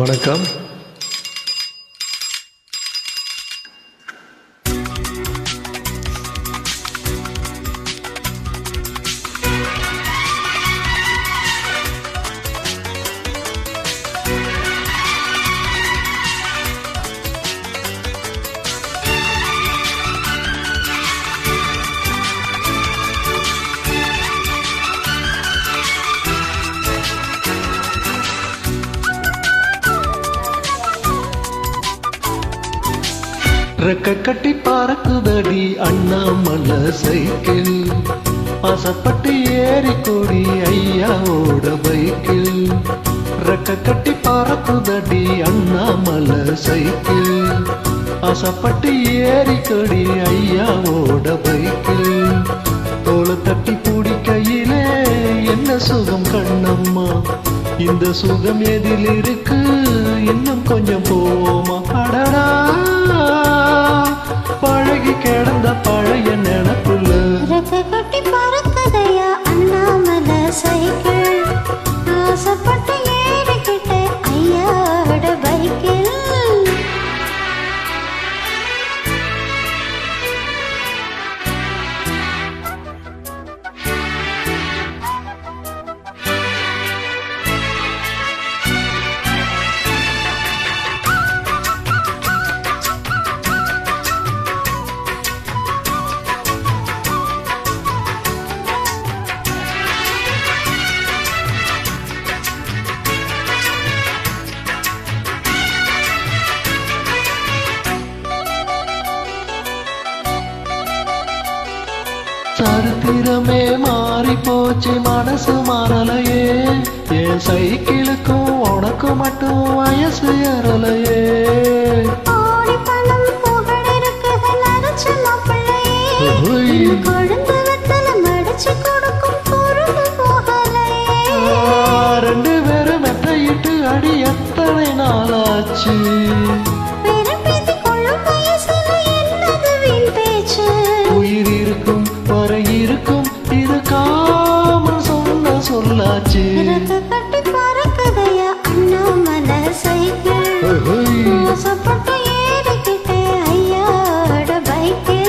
வணக்கம். ரெக்க கட்டி பறக்குதடி அண்ணாமலை சைக்கிள், ஆசைப்பட்டு ஏறி கொடி ஐயாவோட பைக்கில். ரெக்க கட்டி பறக்குதடி அண்ணாமலை சைக்கிள், ஆசைப்பட்டு ஏறி கொடி ஐயாவோட பைக்கில். தோளை தட்டி பிடிக்கையிலே என்ன சுகம் கண்ணம்மா, இந்த சுகம் எதில் இருக்கு, இன்னும் கொஞ்சம் போமா. அடடா பழகி கிடந்த பழைய நினப்புல ரெக்க கட்டி பறக்குதையா அண்ணாமலை சைக்கிள், ஆசைப்பட்டு ஏறிக்கிட்ட ஐயாவோட பைக்கில். சரித்திரமே மாறி போச்சு, மனசு மாறலையே. என் சைக்கிளுக்கும் உனக்கு மட்டும் வயசு ஏறலையே. ரெண்டு பேரும் மெத்தையிட்டு அடி எத்தனை நாளாச்சு. உயிர் இருக்கும் வரை இருக்கும், இருக்காம சொன்ன சொல்லாச்சு. கட்டி பறக்குதையா அண்ணாமலை சைக்கிள், ஆசைப்பட்டு ஏறிக்கிட்ட ஐயாவோட பைக்கில்.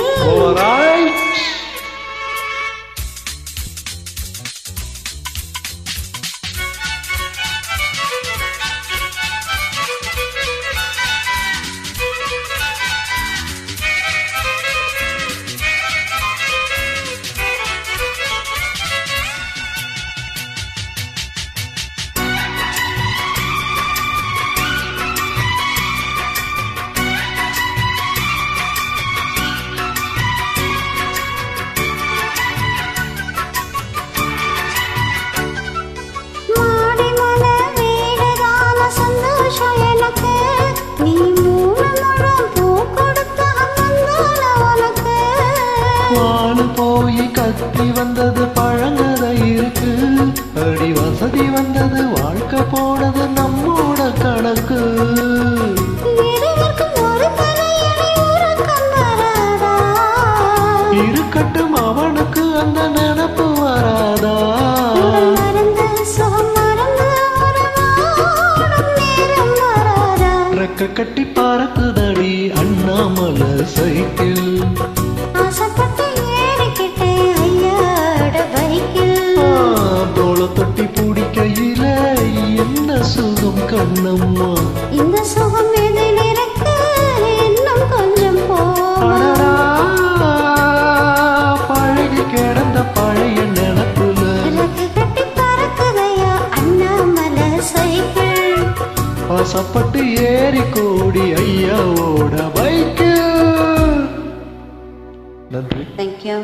போய் கத்தி வந்தது பழங்கதை இருக்கு, அடி வசதி வந்தது வாழ்க்கை போனது நம்மோட கணக்கு. இருக்கட்டும் அவனுக்கு அந்த நினப்பு வராதா. ரெக்க கட்டி பறக்குதடி அண்ணாமலை சைக்கிள், தோளை தொட்டி பிடிக்கையில என்ன சுகம் கண்ணம்மா, இந்த சுகம் எதில் இருக்கு, இன்னும் கொஞ்சம் போடா. பழகி கிடந்த பழைய நினப்புல கட்டி பறக்குதையா அண்ணாமலை சைக்கிள், ஆசைப்பட்டு ஏறி கோடி ஐயாவோட பைக்கு. நன்றி. தேங்க்யூ.